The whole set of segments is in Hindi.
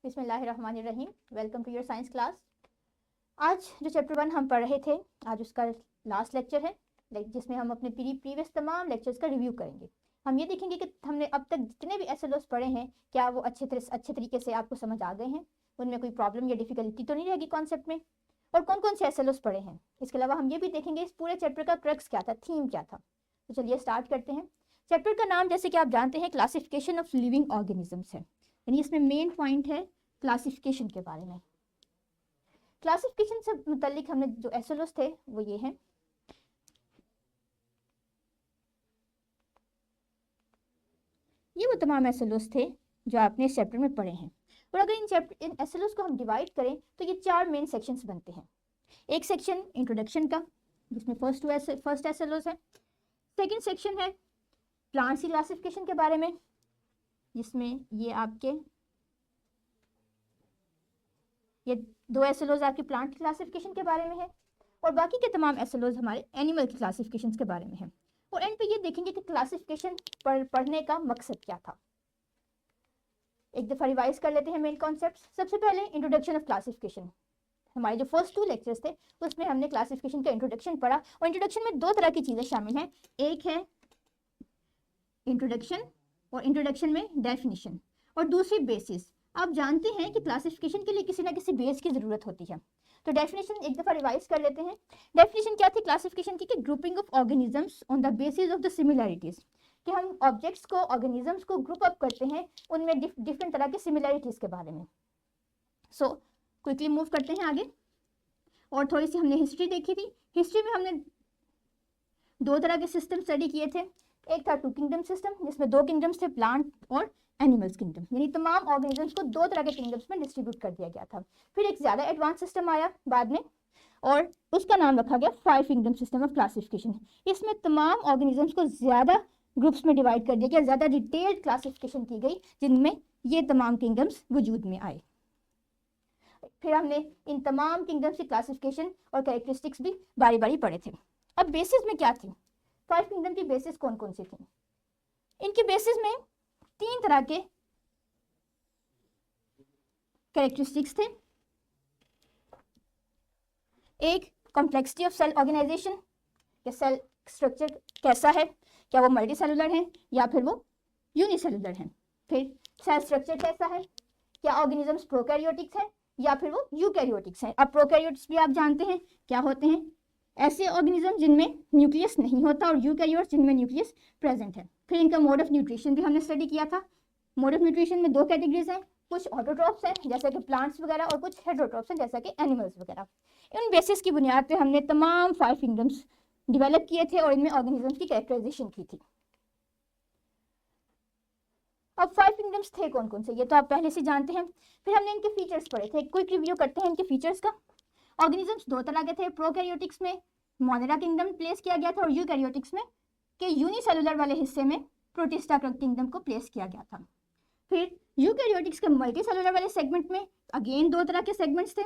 बिस्मिल्लाहिर्रहमानिर्रहीम। Welcome to your science class. आज जो चैप्टर 1 हम पढ़ रहे थे, आज उसका लास्ट लेक्चर है, जिसमें हम अपने प्रीवियस तमाम लेक्चर्स का रिव्यू करेंगे। हम ये देखेंगे कि हमने अब तक जितने भी एसएलओस पढ़े हैं, क्या वो अच्छे तरीके से आपको समझ आ गए हैं, उनमें कोई प्रॉब्लम या डिफिकल्टी तो नहीं रहेगी कॉन्सेप्ट में, और कौन कौन से एसएलओस पढ़े हैं। इसके अलावा हम ये भी देखेंगे इस पूरे चैप्टर का क्रक्स क्या था, थीम क्या था। तो चलिए स्टार्ट करते हैं। चैप्टर का नाम जैसे कि आप जानते हैं क्लासिफिकेशन ऑफ लिविंग ऑर्गेनिजम्स है, यानी इसमें मेन पॉइंट है क्लासिफिकेशन के बारे में। क्लासिफिकेशन से मुतालिक हमने जो एसएलओस थे वो ये हैं। ये वो तमाम एसएलओस थे जो आपने इस चैप्टर में पढ़े हैं, और अगर इन एसएलओस को हम डिवाइड करें तो ये 4 मेन सेक्शंस बनते हैं। एक सेक्शन इंट्रोडक्शन का, जिसमें फर्स्ट एसएलओस है। सेकंड सेक्शन है प्लांट्स की क्लासिफिकेशन के बारे में, जिसमें ये आपके ये 2 एसएलओस आपकी प्लांट क्लासिफिकेशन के बारे में है, और बाकी के तमाम एसएलओस हमारे एनिमल क्लासिफिकेशन के बारे में है। और एंड पे ये देखेंगे कि क्लासिफिकेशन पढ़ने का मकसद क्या था। एक दफ़ा रिवाइज कर लेते हैं मेन कॉन्सेप्ट। सबसे पहले इंट्रोडक्शन ऑफ क्लासिफिकेशन। हमारे जो फर्स्ट 2 लेक्चर्स थे उसमें हमने क्लासिफिकेशन का इंट्रोडक्शन पढ़ा, और इंट्रोडक्शन में 2 तरह की चीज़ें शामिल हैं। एक है इंट्रोडक्शन, और इंट्रोडक्शन में डेफिनेशन, और दूसरी बेसिस। आप जानते हैं कि क्लासिफिकेशन के लिए किसी ना किसी बेस की ज़रूरत होती है। तो डेफिनेशन एक दफ़ा रिवाइज कर लेते हैं। डेफिनेशन क्या थी क्लासिफिकेशन की? कि grouping of organisms on the basis of the similarities, कि हम ऑब्जेक्ट्स को, ऑर्गेनिजम्स को ग्रुप अप करते हैं उनमें डिफरेंट तरह की सिमिलैरिटीज़ के बारे में। सो क्विकली मूव करते हैं आगे। और थोड़ी सी हमने हिस्ट्री देखी थी। हिस्ट्री में हमने 2 तरह के सिस्टम स्टडी किए थे। एक था 2 किंगडम सिस्टम, जिसमें 2 किंगडम्स थे, प्लांट और एनिमल्स किंगडम, यानी तमाम ऑर्गेनिजम्स को 2 तरह के किंगडम्स में डिस्ट्रीब्यूट कर दिया गया था। फिर एक ज़्यादा एडवांस सिस्टम आया बाद में, और उसका नाम रखा गया 5 किंगडम सिस्टम ऑफ क्लासिफिकेशन। इसमें तमाम ऑर्गेनिजम्स को ज़्यादा ग्रुप्स में डिवाइड कर दिया गया, ज़्यादा डिटेल्ड क्लासिफिकेशन की गई, जिनमें ये तमाम किंगडम्स वजूद में आए। फिर हमने इन तमाम किंगडम्स की क्लासिफिकेशन और कैरेक्टरिस्टिक्स भी बारी बारी पढ़े थे। अब बेसिस में क्या थी? 5 किंगडम की बेसिस कौन कौन सी थी? इनकी बेसिस में 3 तरह के कैरेक्टरिस्टिक्स थे। एक कॉम्प्लेक्सिटी ऑफ सेल ऑर्गेनाइजेशन, कि सेल स्ट्रक्चर कैसा है, क्या वो मल्टी सेलुलर है या फिर वो यूनिसेलुलर है। फिर सेल स्ट्रक्चर कैसा है, क्या ऑर्गेनिजम्स प्रोकैरियोटिक्स है या फिर वो यूकैरियोटिक्स है। अब प्रोकैरियोट्स भी आप जानते हैं क्या होते हैं, ऐसे ऑर्गेनिज्म जिनमें न्यूक्लियस नहीं होता, और यूकैरियोट्स जिनमें न्यूक्लियस प्रेजेंट है। फिर इनका मोड ऑफ न्यूट्रिशन भी हमने स्टडी किया था। मोड ऑफ न्यूट्रिशन में 2 कैटेगरीज हैं, कुछ ऑटोट्रॉप्स हैं जैसे कि प्लांट्स वगैरह, और कुछ हेटरोट्रॉप्स हैं जैसे कि एनिमल्स वगैरह। इन बेसिस की बुनियाद पे हमने तमाम 5 किंगडम्स डेवलप किए थे और इनमें ऑर्गेनिजम्स की कैरेक्टराइजेशन की थी। अब 5 किंगडम्स थे कौन कौन से, ये तो आप पहले से जानते हैं। फिर हमने इनके फीचर्स पढ़े थे। क्विक रिव्यू करते हैं इनके फीचर्स का। ऑर्गेनिजम्स 2 तरह के थे। प्रोकैरियोटिक्स में मोनेरा किंगडम प्लेस किया गया था, और यूकैरियोटिक्स में के यूनिसेलुलर वाले हिस्से में प्रोटिस्टा किंगडम को प्लेस किया गया था। फिर यूकैरियोटिक्स के मल्टी सेलुलर वाले सेगमेंट में अगेन 2 तरह के सेगमेंट्स थे,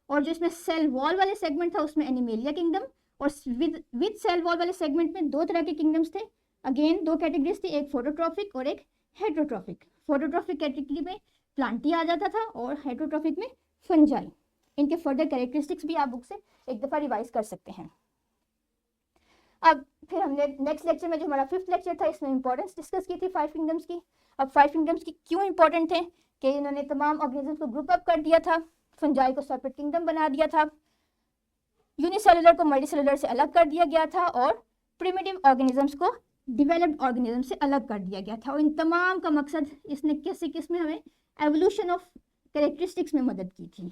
और जो इसमें सेल वॉल वाले सेगमेंट था उसमें एनिमेलिया किंगडम, और विद सेल वॉल वाले सेगमेंट में 2 तरह के किंगडम्स थे। अगेन 2 कैटेगरीज थी, एक फोटोट्रॉफिक और एक हेटरोट्रॉफिक। फोटोट्रॉफिक कैटेगरी में प्लांटी आ जाता था, और हेटरोट्रॉफिक में फंजाई। इनके फर्दर कैरेक्टरिस्टिक्स भी आप बुक से एक दफ़ा रिवाइज कर सकते हैं। अब फिर हमने नेक्स्ट लेक्चर में, जो हमारा 5th लेक्चर था, इसमें इंपॉर्टेंस डिस्कस की थी 5 किंगडम्स की। अब 5 किंगडम्स की क्यों इंपॉर्टेंट थे, कि इन्होंने तमाम ऑर्गेनिजम्स को ग्रुप अप कर दिया था, फंजाई को सेपरेट किंगडम बना दिया था, यूनिसेलुलर को मल्टीसेलुलर से अलग कर दिया गया था, और प्रिमिटिव ऑर्गेनिजम्स को डेवलप्ड ऑर्गेनिज्म से अलग कर दिया गया था। और इन तमाम का मकसद इसने किस में हमें एवोल्यूशन ऑफ कैरेक्टरिस्टिक्स में मदद की थी।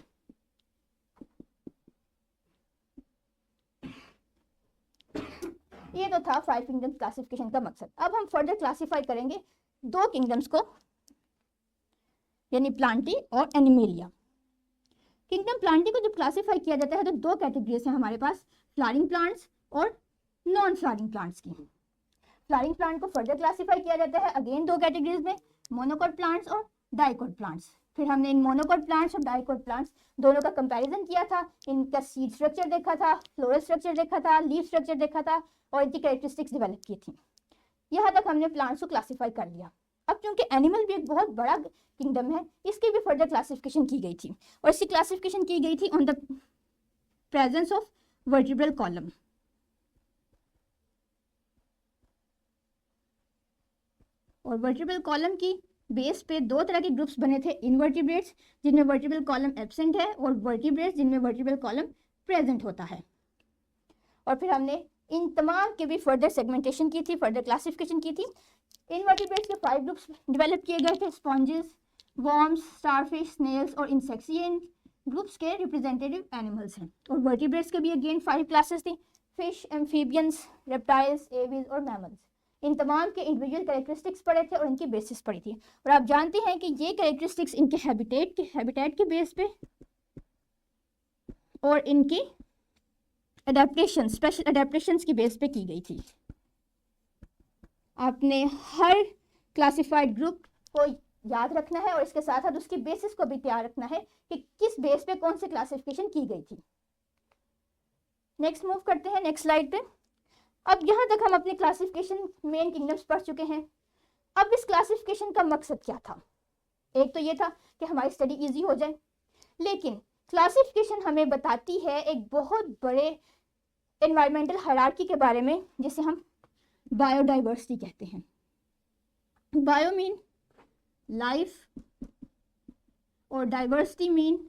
ये तो था 5 किंगडम क्लासिफिकेशन का मकसद। अब हम फर्दर क्लासिफाई करेंगे 2 किंगडम्स को, यानी प्लांटी और एनिमेलिया। किंगडम प्लांटी को जब क्लासिफाई किया जाता है तो 2 कैटेगरीज हैं हमारे पास, फ्लावरिंग प्लांट्स और नॉन फ्लावरिंग प्लांट्स की। फ्लावरिंग प्लांट को फर्दर क्लासिफाई किया जाता है अगेन 2 कैटेगरीज में, मोनोकोट प्लांट्स और डाइकोट प्लांट्स। फिर हमने इन मोनोकोट प्लांट्स और डाइकोट प्लांट्स दोनों का कंपैरिजन किया था, इनका सीड स्ट्रक्चर देखा था, फ्लोरल स्ट्रक्चर देखा था, लीफ स्ट्रक्चर देखा था, और इनकी कैरेक्टरिस्टिक्स डेवलप की थी। यहाँ तक हमने प्लांट्स को क्लासिफाई कर लिया। अब क्योंकि एनिमल भी एक बहुत बड़ा किंगडम है, इसकी भी फर्दर क्लासिफिकेशन की गई थी, और इसकी क्लासिफिकेशन की गई थी on the presence of vertebral column. और वर्टिब्रल कॉलम की बेस पे दो तरह के ग्रुप्स बने थे, इनवर्टिब्रेट्स जिनमें वर्टिब्रल कॉलम एब्सेंट है, और वर्टिब्रेट्स जिनमें वर्टिब्रल कॉलम प्रेजेंट होता है। और फिर हमने इन तमाम के भी फर्दर सेगमेंटेशन की थी, फर्दर क्लासिफिकेशन की थी। इनवर्टिब्रेट्स के 5 ग्रुप्स डेवलप किए गए थे, स्पॉन्जेस, वॉर्म्स, स्टारफिश, स्नेल्स और इंसेक्ट्स। ये इन ग्रुप्स के रिप्रेजेंटेटिव एनिमल्स हैं। और वर्टिब्रेट्स के भी अगेन 5 क्लासेस थी, फिश, एम्फीबियंस, रेप्टाइल्स, एविज और मैमल्स। इन तमाम के इंडिविजुअल कैरेक्टरिस्टिक्स पढ़े थे और इनकी बेसिस पढ़ी थी। और आप जानते हैं कि ये कैरेक्टरिस्टिक्स इनके हैबिटेट के बेस पे और इनकी अडेप्टेशन, स्पेशल अडेप्टेशंस की बेस पे की गई थी। आपने हर क्लासिफाइड ग्रुप को याद रखना है और इसके साथ साथ उसकी बेसिस को भी तैयार रखना है कि किस बेस पे कौन सी क्लासिफिकेशन की गई थी। नेक्स्ट मूव करते हैं नेक्स्ट स्लाइड पे। अब यहाँ तक हम अपने क्लासिफिकेशन मेन किंगडम्स पढ़ चुके हैं। अब इस क्लासिफिकेशन का मकसद क्या था? एक तो ये था कि हमारी स्टडी इजी हो जाए, लेकिन क्लासिफिकेशन हमें बताती है एक बहुत बड़े एनवायरमेंटल हायरार्की के बारे में, जिसे हम बायोडाइवर्सिटी कहते हैं। बायो मीन लाइफ और डाइवर्सिटी मीन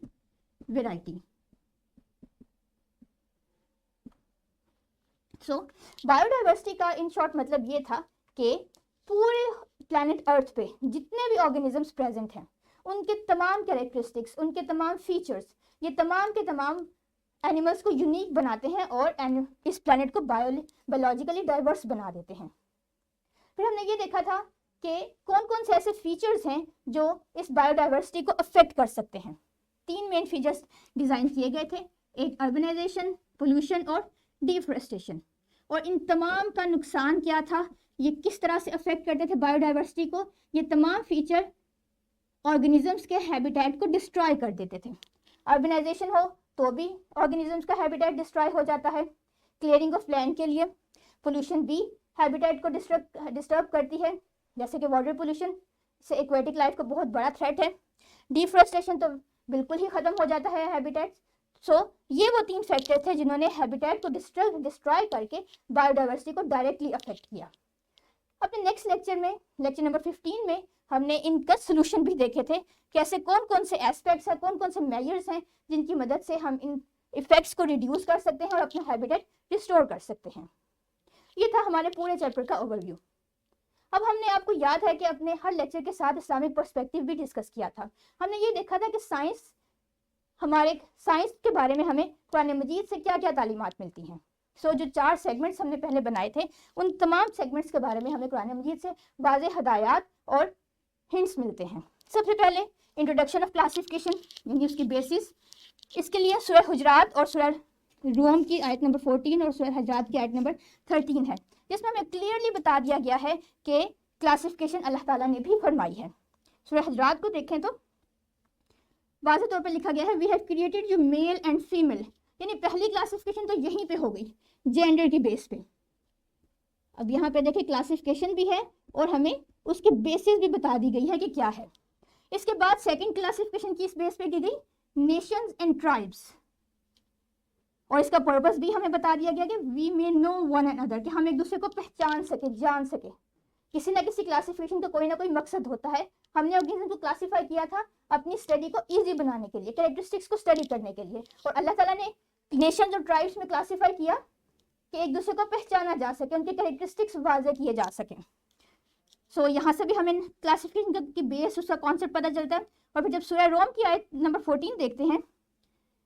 वेराइटी। सो बायोडाइवर्सिटी का इन शॉर्ट मतलब ये था कि पूरे प्लैनेट अर्थ पे जितने भी ऑर्गेनिजम्स प्रेजेंट हैं, उनके तमाम कैरेक्टरिस्टिक्स, उनके तमाम फीचर्स, ये तमाम के तमाम एनिमल्स को यूनिक बनाते हैं और इस प्लैनेट को बायोलॉजिकली डाइवर्स बना देते हैं। फिर हमने ये देखा था कि कौन कौन से ऐसे फीचर्स हैं जो इस बायोडाइवर्सिटी को अफेक्ट कर सकते हैं। 3 मेन फीचर्स डिजाइन किए गए थे, एक अर्बनाइजेशन, पोल्यूशन और डिफोरेस्टेशन। और इन तमाम का नुकसान क्या था, ये किस तरह से अफेक्ट करते थे बायोडाइवर्सिटी को? ये तमाम फीचर ऑर्गेनिजम्स के हैबिटेट को डिस्ट्रॉय कर देते थे। अर्बनाइजेशन हो तो भी ऑर्गेनिजम्स का हैबिटेट डिस्ट्रॉय हो जाता है, क्लियरिंग ऑफ लैंड के लिए। पोल्यूशन भी हैबिटेट को डिस्टर्ब करती है, जैसे कि वाटर पोल्यूशन से एक्वेटिक लाइफ को बहुत बड़ा थ्रेट है। डिफोरेस्टेशन तो बिल्कुल ही ख़त्म हो जाता है हैबिटेट। सो ये वो 3 फैक्टर थे जिन्होंने हैबिटेट को डिस्ट्रॉय करके बायोडाइवर्सिटी को डायरेक्टली अफेक्ट किया। अपने नेक्स्ट लेक्चर में, लेक्चर नंबर 15 में, हमने इनका सोल्यूशन भी देखे थे, कैसे कौन कौन से एस्पेक्ट्स हैं, कौन कौन से मेजर्स हैं जिनकी मदद से हम इन इफेक्ट्स को रिड्यूस कर सकते हैं और अपना हैबिटेट रिस्टोर कर सकते हैं। ये था हमारे पूरे चैप्टर का ओवरव्यू। अब हमने, आपको याद है कि अपने हर लेक्चर के साथ इस्लामिक पर्सपेक्टिव भी डिस्कस किया था। हमने ये देखा था कि साइंस के बारे में हमें कुरान मजीद से क्या क्या तालीमात मिलती हैं। सो जो 4 सेगमेंट्स हमने पहले बनाए थे, उन तमाम सेगमेंट्स के बारे में हमें कुरान मजीद से वाज़ेह हदायत और हिंट्स मिलते हैं। सबसे पहले इंट्रोडक्शन ऑफ क्लासिफिकेशन, यानी उसकी बेसिस। इसके लिए सूरह हुजरात और सूरह रूम की आयत नंबर 14 और सूरह हुजरात की आयत नंबर 13 है, जिसमें हमें क्लियरली बता दिया गया है कि क्लासिफिकेशन अल्लाह ताला ने भी फरमाई है। सूरह हुजरात को देखें तो वाज़ेह तौर पर लिखा गया है, we have created you male and female, यानी पहली क्लासिफिकेशन तो यहीं पे हो गई, जेंडर की बेस पे। अब यहाँ पे देखिए क्लासिफिकेशन भी है और हमें उसकी बेसिस भी बता दी गई है कि क्या है। इसके बाद सेकंड क्लासिफिकेशन किस बेस पे की गई, नेशंस एंड ट्राइब्स, और इसका पर्पस भी हमें बता दिया गया कि we may know one and other, कि हम एक दूसरे को पहचान सके, जान सके। किसी ना किसी क्लासिफिकेशन का कोई ना कोई मकसद होता है। हमने ऑर्गेनिज्म को क्लासीफाई किया था अपनी स्टडी को इजी बनाने के लिए, कैरेक्टरिस्टिक्स को स्टडी करने के लिए, और अल्लाह ताला ने नेशंस और ट्राइब्स में क्लासीफाई किया कि एक दूसरे को पहचाना जा सके, उनके कैरेक्टरिस्टिक्स वाज़ेह किए जा सकें। सो यहाँ से भी हमें क्लासिफिकेशन की बेस, उसका कॉन्सेप्ट पता चलता है। और फिर जब सूरह रोम की आयत नंबर 14 देखते हैं,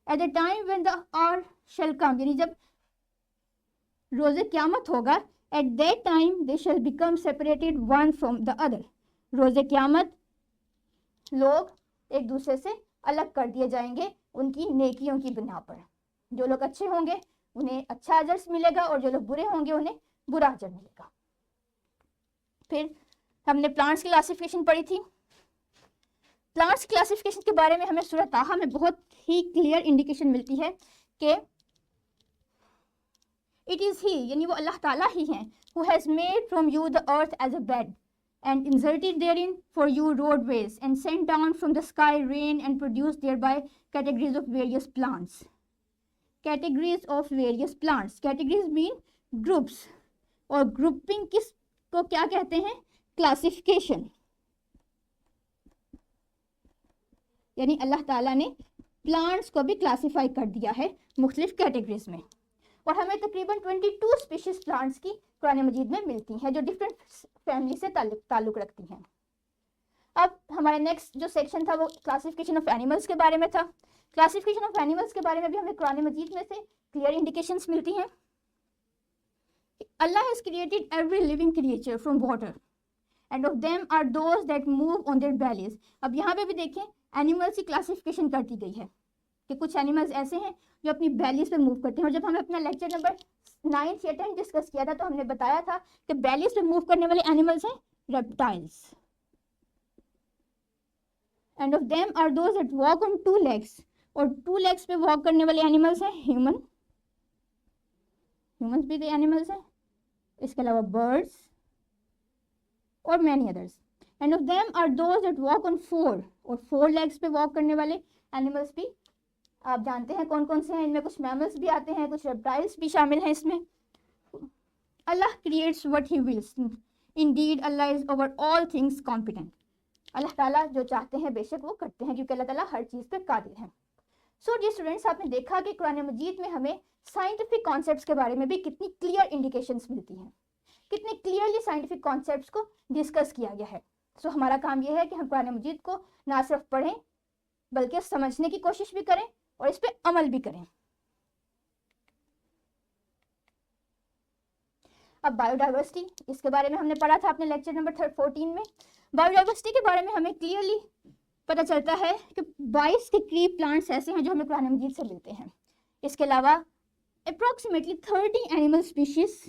at the time when the hour shall come, यानी जब रोज़े क़यामत होगा, at that time they shall become separated one from the other, रोज़े क़यामत लोग एक दूसरे से अलग कर दिए जाएंगे उनकी नेकियों की बिना पर। जो लोग अच्छे होंगे उन्हें अच्छा अजर मिलेगा और जो लोग बुरे होंगे उन्हें बुरा अजर मिलेगा। फिर हमने प्लांट्स की क्लासिफिकेशन पढ़ी थी। प्लांट्स क्लासिफिकेशन के बारे में हमें सूरह ताहा में बहुत ही क्लियर इंडिकेशन मिलती है कि इट इज़ ही, यानी वो अल्लाह ताला ही हैं, who has made from you the earth as a bed, and inserted therein for you roadways and sent down from the sky rain and produced thereby categories of various plants. Categories of various plants. Categories mean groups, और grouping किस को क्या कहते हैं? Classification. यानी अल्लाह ताला ने प्लांट्स को भी क्लासीफाई कर दिया है मुख्तलिफ कैटेगरीज में, और हमें तकरीबन 22 स्पीशीज प्लांट्स की कुरान मजीद में मिलती हैं जो डिफरेंट फैमिली से ताल्लुक रखती हैं। अब हमारा नेक्स्ट जो सेक्शन था वो क्लासिफिकेशन ऑफ एनिमल्स के बारे में था। क्लासिफिकेशन ऑफ एनिमल्स के बारे में भी हमें कुरान मजीद में से क्लियर इंडिकेशंस मिलती हैं। Allah has created every living creature from water and of them are those that move on their bellies. अब यहाँ पे भी देखें एनिमल्स की क्लासिफिकेशन कर दी गई है कि कुछ एनिमल्स ऐसे हैं जो अपनी बेलीज पे मूव करते हैं, और जब हमें अपना लेक्चर नंबर 9 या 10 डिस्कस किया था तो हमने बताया था कि बेलीज पे मूव करने वाले एनिमल्स हैं reptiles, and of them are those that walk on 2 legs, और 2 legs पे वॉक करने वाले एनिमल्स हैं ह्यूमंस भी तो एनिमल्स हैं, इसके अलावा बर्ड्स और many others. And of them are those that walk on 4, और 4 legs पे वॉक करने वाले एनिमल्स भी आप जानते हैं कौन कौन से हैं। इनमें कुछ मैमल्स भी आते हैं, कुछ रेप्टाइल्स भी शामिल हैं इसमें। Allah creates what he wills, indeed Allah is over all things competent. Allah ताला जो चाहते हैं बेशक वो करते हैं, क्योंकि अल्लाह ताला हर चीज़ पे कादिर हैं। सो जी स्टूडेंट्स, आपने देखा कि कुरान मजीद में हमें साइंटिफिक कॉन्सेप्ट्स के बारे में भी कितनी क्लियर इंडिकेशंस मिलती हैं, कितने क्लियरली साइंटिफिक कॉन्सेप्ट्स को डिस्कस किया गया है। सो हमारा काम यह है कि हम कुरान मजीद को ना सिर्फ पढ़ें बल्कि समझने की कोशिश भी करें और इस पर अमल भी करें। अब बायोडाइवर्सिटी, इसके बारे में हमने पढ़ा था अपने लेक्चर नंबर 14 में। बायोडाइवर्सिटी के बारे में हमें क्लियरली पता चलता है कि 22 के करीब प्लांट्स ऐसे हैं जो हमें कुरान मजीद से मिलते हैं। इसके अलावा अप्रॉक्सीमेटली 30 एनिमल स्पीशीज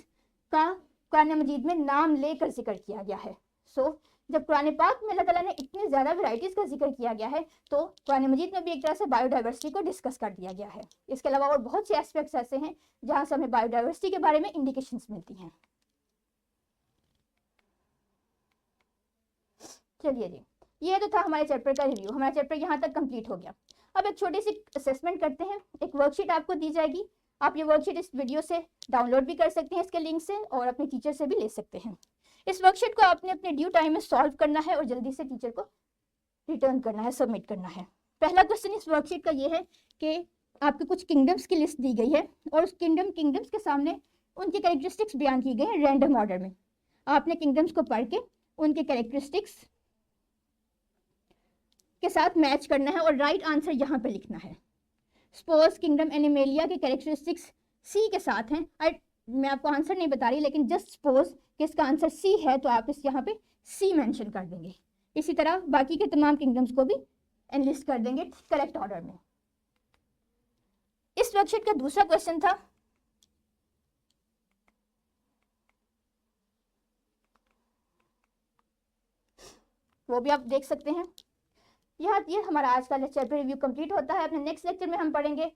का कुरान मजीद में नाम लेकर जिक्र किया गया है। सो जब कुरान पाक में अल्लाह ताला ने इतनी ज़्यादा वैराइटीज़ का जिक्र किया गया है तो कुरान मजीद में भी एक तरह से बायोडाइवर्सिटी को डिस्कस कर दिया गया है। इसके अलावा और बहुत से एस्पेक्ट्स ऐसे हैं जहाँ से हमें बायोडाइवर्सिटी के बारे में इंडिकेशंस मिलती हैं। चलिए जी, ये तो था हमारे चैप्टर का रिव्यू। हमारा चैप्टर यहाँ तक कंप्लीट हो गया। अब एक छोटी सी असेसमेंट करते हैं। एक वर्कशीट आपको दी जाएगी, आप ये वर्कशीट इस वीडियो से डाउनलोड भी कर सकते हैं इसके लिंक से, और अपने टीचर से भी ले सकते हैं। इस वर्कशीट को आपने अपने ड्यू टाइम में सॉल्व करना है और जल्दी से टीचर को रिटर्न करना है, सबमिट करना है। पहला क्वेश्चन इस वर्कशीट का ये है कि आपके कुछ किंगडम्स की लिस्ट दी गई है और उस किंगडम्स के सामने उनकी कैरेक्टरिस्टिक्स बयान की गई हैं रैंडम ऑर्डर में। आपने किंगडम्स को पढ़ के उनके कैरेक्टरिस्टिक्स के साथ मैच करना है और राइट आंसर यहाँ पे लिखना है। सपोज किंगडम एनिमेलिया के कैरेक्टरिस्टिक्स सी के साथ हैं। मैं आपको आंसर नहीं बता रही, लेकिन जस्ट सपोज कि इसका आंसर सी है तो आप इस यहाँ पे सी मेंशन कर देंगे। इसी तरह बाकी के तमाम किंगडम्स को भी एनलिस्ट कर देंगे करेक्ट ऑर्डर में। इस वर्कशीट का दूसरा क्वेश्चन था वो भी आप देख सकते हैं। ये हमारा आज का चैप्टर रिव्यू कंप्लीट होता है। अपने नेक्स्ट लेक्चर में हम पढ़ेंगे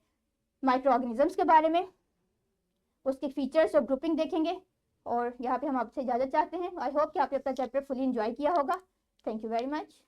माइक्रो ऑर्गेनिजम्स के बारे में, उसके फीचर्स और ग्रुपिंग देखेंगे, और यहाँ पे हम आपसे इजाज़त चाहते हैं। आई होप कि आपने अपना चैप्टर फुली एंजॉय किया होगा। Thank you very much.